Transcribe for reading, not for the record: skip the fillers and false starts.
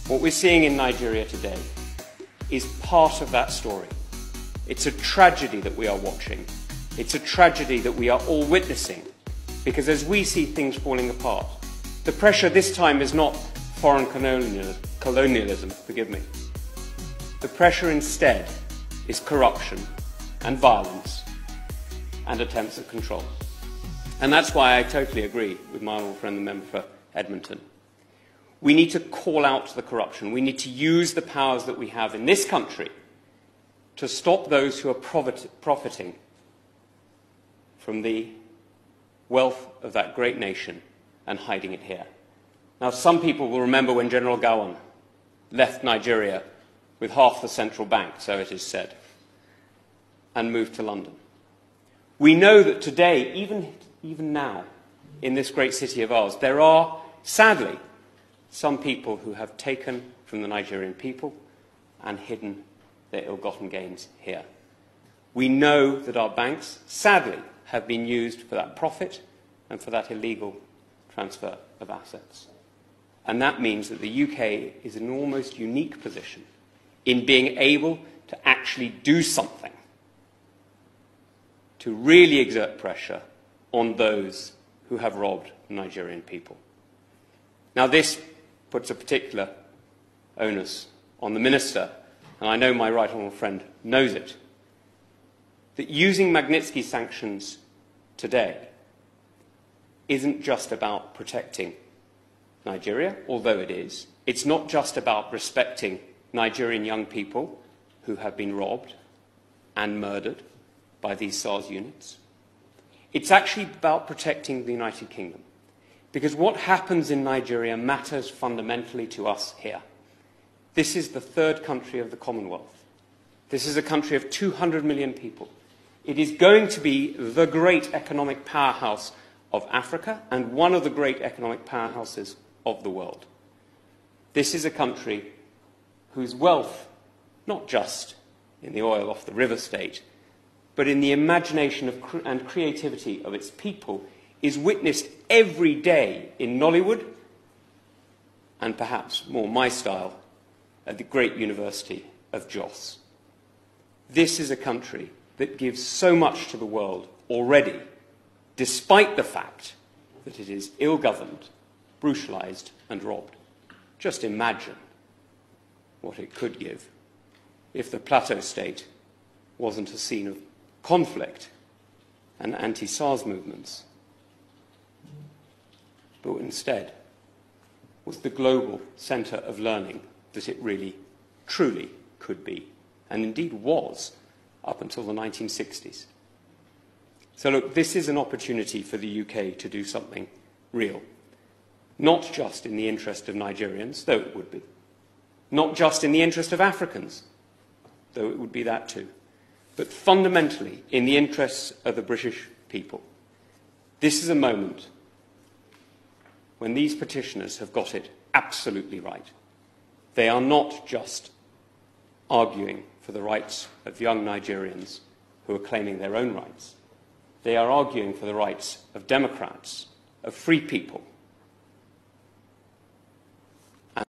What we're seeing in Nigeria today is part of that story. It's a tragedy that we are watching. It's a tragedy that we are all witnessing, because as we see things falling apart, the pressure this time is not foreign colonialism, forgive me. The pressure instead is corruption and violence and attempts at control. And that's why I totally agree with my honourable friend, the member for Edmonton. We need to call out the corruption. We need to use the powers that we have in this country to stop those who are profiting from the wealth of that great nation and hiding it here. Now, some people will remember when General Gowon left Nigeria with half the central bank, so it is said, and moved to London. We know that today, even now, in this great city of ours, there are, sadly, some people who have taken from the Nigerian people and hidden their ill-gotten gains here. We know that our banks, sadly, have been used for that profit and for that illegal transfer of assets. And that means that the UK is in an almost unique position in being able to actually do something to really exert pressure on those who have robbed the Nigerian people. Now, this puts a particular onus on the Minister, and I know my right honourable friend knows it, that using Magnitsky sanctions today isn't just about protecting Nigeria, although it is. It's not just about respecting Nigerian young people who have been robbed and murdered by these SARS units. It's actually about protecting the United Kingdom. Because what happens in Nigeria matters fundamentally to us here. This is the third country of the Commonwealth. This is a country of 200 million people. It is going to be the great economic powerhouse of Africa and one of the great economic powerhouses of the world. This is a country whose wealth, not just in the oil off the river state, but in the imagination and creativity of its people, is witnessed every day in Nollywood, and perhaps more my style, at the great University of Jos. This is a country that gives so much to the world already, despite the fact that it is ill-governed, brutalised and robbed. Just imagine what it could give if the Plateau State wasn't a scene of conflict and anti-SARS movements, but instead was the global centre of learning that it really, truly could be, and indeed was up until the 1960s. So look, this is an opportunity for the UK to do something real, not just in the interest of Nigerians, though it would be, not just in the interest of Africans, though it would be that too, but fundamentally in the interests of the British people. This is a moment when these petitioners have got it absolutely right. They are not just arguing for the rights of young Nigerians who are claiming their own rights. They are arguing for the rights of Democrats, of free people,